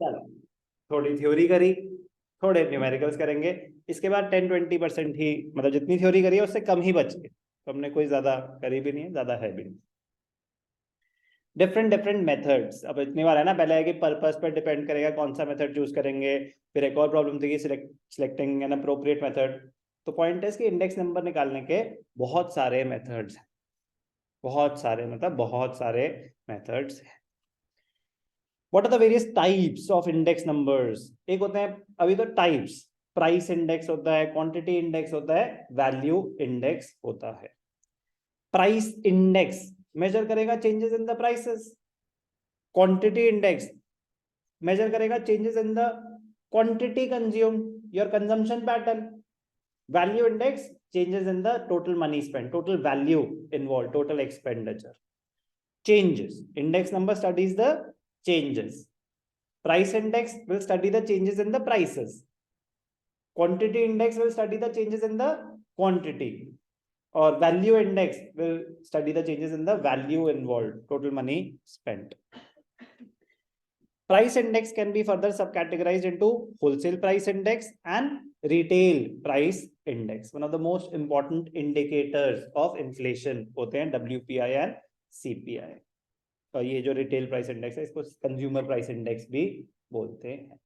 चलो, थोड़ी थ्योरी करी, थोड़े न्यूमेरिकल्स करेंगे, इसके बाद 10-20% ही, मतलब जितनी थ्योरी करी है उससे कम ही बच गए, तो हमने कोई ज्यादा करी भी नहीं है, ज्यादा है भी नहीं। डिफरेंट डिफरेंट मेथड्स, अब इतनी बार है ना, पहले है कि पर्पस पर डिपेंड करेगा कौन सा मेथड चूज करेंगे, फिर एक और प्रॉब्लम थी कि सिलेक्टिंग एन अप्रोप्रिएट मेथड। तो पॉइंट है कि इंडेक्स नंबर निकालने के बहुत सारे मेथड्स हैं, बहुत सारे, मतलब बहुत सारे मेथड्स हैं। What are the various types of index numbers? एक होते हैं अभी तो टाइप्स, प्राइस इंडेक्स होता है, क्वांटिटी इंडेक्स होता है, वैल्यू इंडेक्स होता है। प्राइस इंडेक्स मेजर करेगा changes in the prices, quantity index measure करेगा changes in the quantity consume, your consumption pattern. Value index changes in the total money spent, total value involved, total expenditure. Changes, index number studies the changes. Price index will study the changes in the prices. Quantity index will study the changes in the quantity, or value index will study the changes in the value involved, total money spent. Price index can be further subcategorized into wholesale price index and retail price index. One of the most important indicators of inflation होते हैं WPI and CPI, और ये जो retail price index है इसको consumer price index भी बोलते हैं।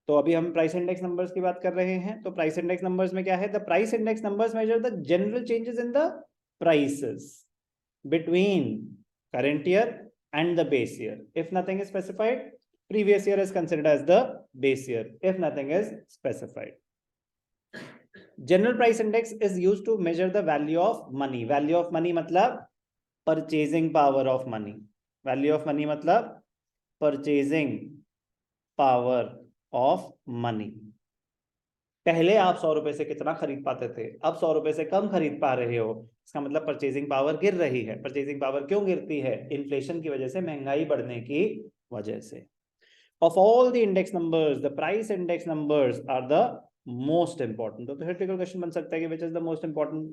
तो अभी हम प्राइस इंडेक्स नंबर्स की बात कर रहे हैं, तो प्राइस इंडेक्स नंबर्स में क्या है? The price index numbers measure the general changes in the prices between current year and the base year. If nothing is specified, previous year is considered as the base year if nothing is specified. General price index is used to measure the value of money. Value of money मतलब purchasing power of money. Value of money मतलब purchasing power of money. पहले आप 100 रुपए से कितना खरीद पाते थे, अब 100 रुपए से कम खरीद पा रहे हो, इसका मतलब परचेजिंग पावर गिर रही है। परचेजिंग पावर क्यों गिरती है? इन्फ्लेशन की वजह से, महंगाई बढ़ने की वजह से। Of all the index numbers, the price index numbers are the most important. तो थ्योरेटिकल क्वेश्चन बन सकता है कि which is the most important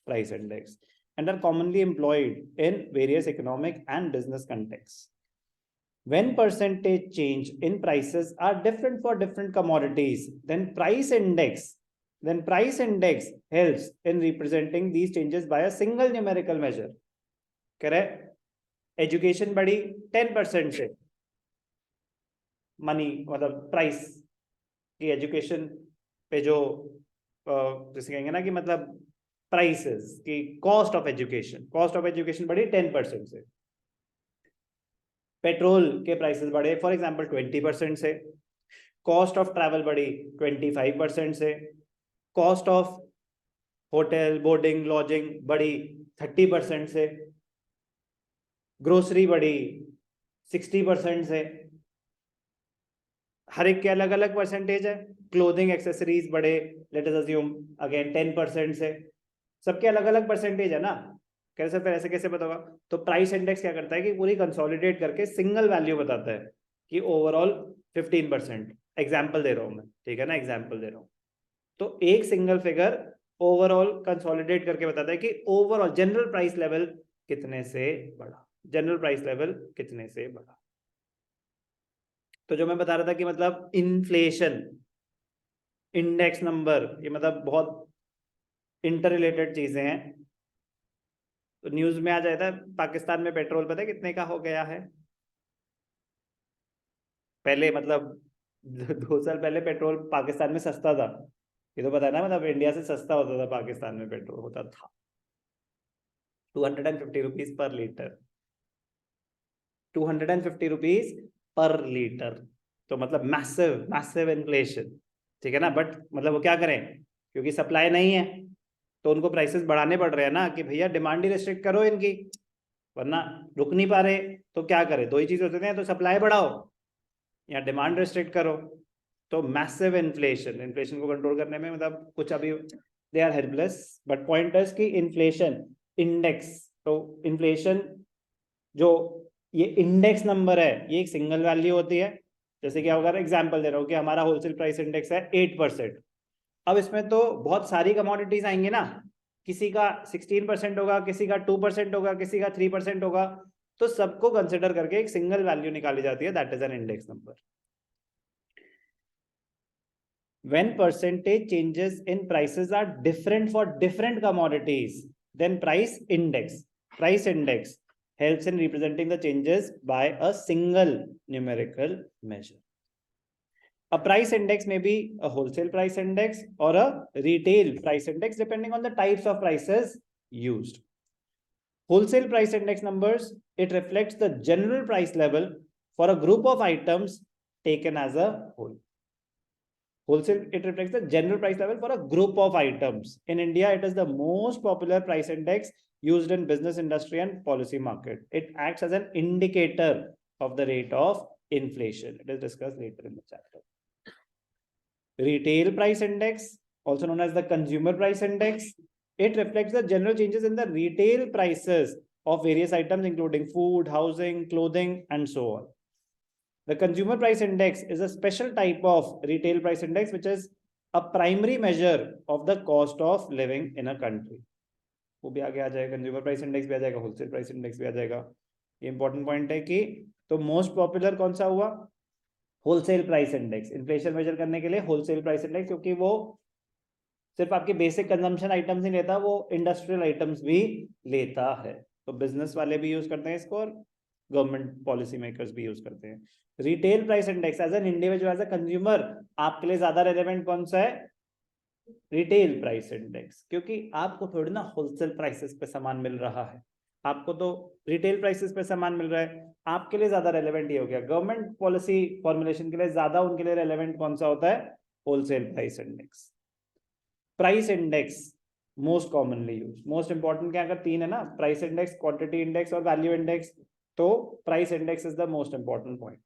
price index, and are commonly employed in various economic and business context. When percentage change in prices are different for different commodities, then price index helps in representing these changes by a single numerical measure. Correct? Education बढ़ी 10% से, money मतलब price की education पे जो जैसे कहेंगे ना कि मतलब प्राइसेस की कॉस्ट ऑफ एजुकेशन बढ़ी 10% से। पेट्रोल के प्राइसेस बढ़े फॉर एग्जांपल 20% से, कॉस्ट ऑफ ट्रैवल बढ़ी 25% से, cost of hotel boarding lodging बढ़ी 30% से, ग्रोसरी बढ़ी 60% से। हर एक के अलग अलग परसेंटेज है। क्लोथिंग एक्सेसरीज बढ़े लेट अस अज्यूम अगेन 10% से, सबके अलग अलग परसेंटेज है ना। कैसे, फिर ऐसे कैसे बताओगा? तो प्राइस इंडेक्स क्या करता है कि पूरी कंसोलिडेट करके सिंगल वैल्यू बताता है कि ओवरऑल 15%। एग्जाम्पल दे रहा हूं मैं, ठीक है ना, एग्जाम्पल दे रहा हूं। तो एक सिंगल फिगर ओवरऑल कंसोलिडेट करके बताता है कि ओवरऑल जनरल प्राइस लेवल कितने से बढ़ा, जनरल प्राइस लेवल कितने से बढ़ा। तो जो मैं बता रहा था कि मतलब इन्फ्लेशन, इंडेक्स नंबर, ये मतलब बहुत इंटर रिलेटेड चीजें हैं। तो न्यूज में आ जाता है पाकिस्तान में पेट्रोल पता है कितने का हो गया है? पहले मतलब 2 साल पहले पेट्रोल पाकिस्तान में सस्ता था, ये तो पता है ना, मतलब इंडिया से सस्ता होता था पाकिस्तान में पेट्रोल होता था 250 rupees per litre, 250 rupees per litre. तो मतलब मैसिव मैसिव इन्फ्लेशन, ठीक है ना। बट मतलब वो क्या करें, क्योंकि सप्लाई नहीं है तो उनको प्राइसेस बढ़ाने पड़ रहे हैं ना, कि भैया डिमांड ही रिस्ट्रिक्ट करो इनकी, वरना रुक नहीं पा रहे। तो क्या करें, दो ही चीज होते हैं, तो सप्लाई बढ़ाओ या डिमांड रिस्ट्रिक्ट करो। तो मैसिव इन्फ्लेशन, इन्फ्लेशन को कंट्रोल करने में मतलब कुछ अभी they are helpless. But point है कि इन्फ्लेशन इंडेक्स, तो इन्फ्लेशन जो ये इंडेक्स नंबर है ये एक सिंगल वैल्यू होती है। जैसे कि अगर एग्जांपल दे रहा हूँ कि हमारा होलसेल प्राइस इंडेक्स है 8%, अब इसमें तो बहुत सारी कमोडिटीज आएंगी ना, किसी का 16% होगा, किसी का 2% होगा, किसी का 3% होगा। तो सबको कंसिडर करके एक सिंगल वैल्यू निकाली जाती है, that is an index number. When percentage changes in prices are different for different commodities, then price index helps in representing the changes by a single numerical measure. A price index may be a wholesale price index or a retail price index depending on the types of prices used. Wholesale price index numbers, it reflects the general price level for a group of items taken as a whole. Wholesale, it reflects the general price level for a group of items. In India, it is the most popular price index used in business, industry, and policy market. It acts as an indicator of the rate of inflation. It is discussed later in the chapter. Retail price index, also known as the consumer price index, it reflects the general changes in the retail prices of various items, including food, housing, clothing, and so on. The consumer price index is a special type of retail price index, which is a primary measure of the cost of living in a country. वो भी आगे आ जाएगा, consumer price index भी आ जाएगा, wholesale price index भी आ जाएगा. ये important point है कि तो मोस्ट पॉपुलर कौन सा हुआ? Wholesale price index. Inflation measure करने के लिए होलसेल प्राइस इंडेक्स, क्योंकि वो सिर्फ आपके बेसिक कंजम्पशन आइटम्स नहीं लेता, वो इंडस्ट्रियल आइटम्स भी लेता है. तो बिजनेस वाले भी यूज करते हैं इसको और गवर्नमेंट पॉलिसी मेकर्स भी यूज करते हैं. Retail price index as an individual, as a consumer, आपके लिए ज्यादा रेलेवेंट कौन सा है? रिटेल प्राइस इंडेक्स, क्योंकि आपको थोड़ी ना होलसेल प्राइसेस पे सामान मिल रहा है, आपको तो रिटेल प्राइसेस पे सामान मिल रहा है. आपके लिए ज्यादा रेलेवेंट ये हो गया. गवर्नमेंट पॉलिसी फॉर्मुलेशन के लिए ज्यादा उनके लिए रेलेवेंट कौन सा होता है? Wholesale price index. Price index most commonly use. Most important क्या, अगर तीन है ना, प्राइस इंडेक्स, क्वांटिटी इंडेक्स और वैल्यू इंडेक्स, तो price index is the most important point.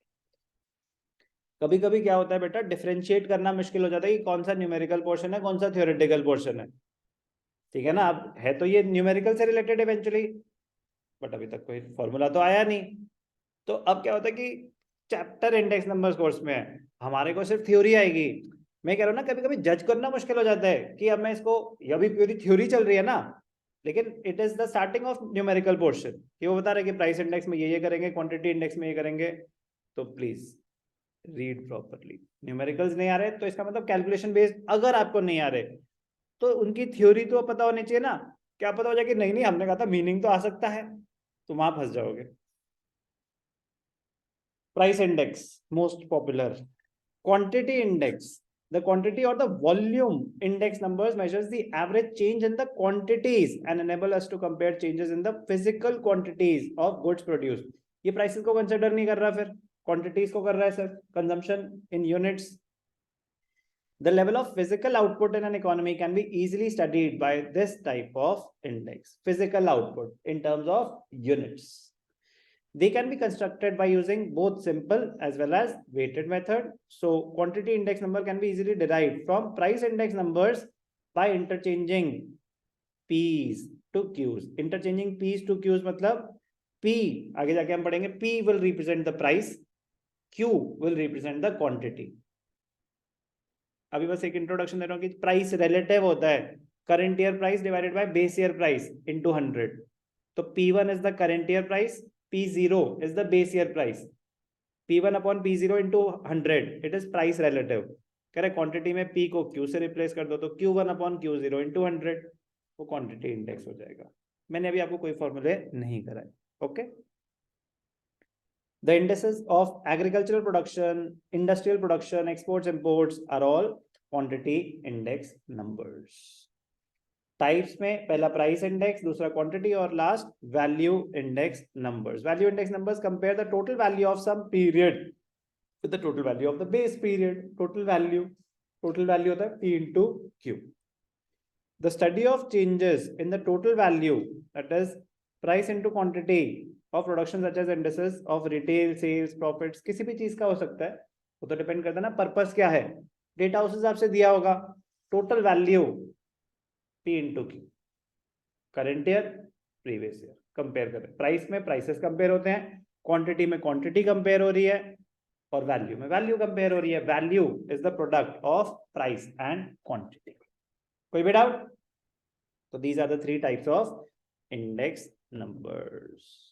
कभी कभी क्या होता है बेटा, डिफरेंशिएट करना मुश्किल हो जाता है कि कौन सा न्यूमेरिकल पोर्शन है, कौन सा थ्योरेटिकल पोर्शन है. ठीक है ना, अब है तो ये न्यूमेरिकल से रिलेटेड इवेंचुअली, बट अभी तक कोई फॉर्मूला तो आया नहीं. तो अब क्या होता है कि चैप्टर इंडेक्स नंबर्स कोर्स में है, हमारे को सिर्फ थ्योरी आएगी. मैं कह रहा हूँ ना, कभी कभी जज करना मुश्किल हो जाता है कि अब मैं इसको, अभी पूरी थ्योरी चल रही है ना, लेकिन it is the starting of numerical portion, कि वो बता रहे कि प्राइस इंडेक्स में ये करेंगे, क्वांटिटी इंडेक्स में ये करेंगे. तो प्लीज रीड प्रॉपरली. न्यूमेरिकल्स नहीं आ रहे तो इसका मतलब कैलकुलेशन बेस्ड अगर आपको नहीं आ रहे, तो उनकी थ्योरी तो पता होनी चाहिए ना. क्या पता हो जाए कि नहीं नहीं हमने कहा था मीनिंग तो आ सकता है, तो वहां फंस जाओगे. Price index most popular. Quantity index, the quantity or the volume index numbers measures the average change in the quantities and enable us to compare changes in the physical quantities of goods produced. ये prices को consider नहीं कर रहा, फिर quantities को कर रहा है sir, consumption in units. The level of physical output in an economy can be easily studied by this type of index. Physical output in terms of units. They can be constructed by using both simple as well as weighted method. So quantity index number can be easily derived from price index numbers by interchanging P's to Q's. Interchanging P's to Q's मतलब P आगे जाके हम पढ़ेंगे, P will represent the price, Q will represent the quantity. अभी बस एक introduction दे रहा हूँ कि प्राइस रिलेटिव होता है, current year price divided by base year price into 100. तो P1 is the current year price, P0 is the base year price. P1 upon P0 into 100, it is price relative. कह रहे quantity में P को Q से replace कर दो, तो Q1 upon Q0 into 100, वो क्वांटिटी इंडेक्स हो जाएगा. मैंने अभी आपको कोई फॉर्मूले नहीं कराए. Okay. The indices of agricultural production, industrial production, exports, imports are all quantity index numbers. Types में पहला प्राइस इंडेक्स, दूसरा क्वांटिटी और last value index numbers. Value index numbers compare the total value of some period with the total value of the base period. Total value होता है P into Q. The study of changes in the total value, that is price into quantity of production such as indices of retail sales, profits, किसी भी चीज का हो सकता है, वो तो डिपेंड करता है ना पर्पस क्या है. डेटा उस हिसाब से दिया होगा. Total value P into Q. Current year, previous year compare करें. प्राइस में प्राइसेस कंपेयर होते हैं, क्वांटिटी में क्वांटिटी कंपेयर हो रही है, और वैल्यू में वैल्यू कंपेयर हो रही है. Value is the product of price and quantity. कोई भी डाउट? तो these are the 3 types of index numbers.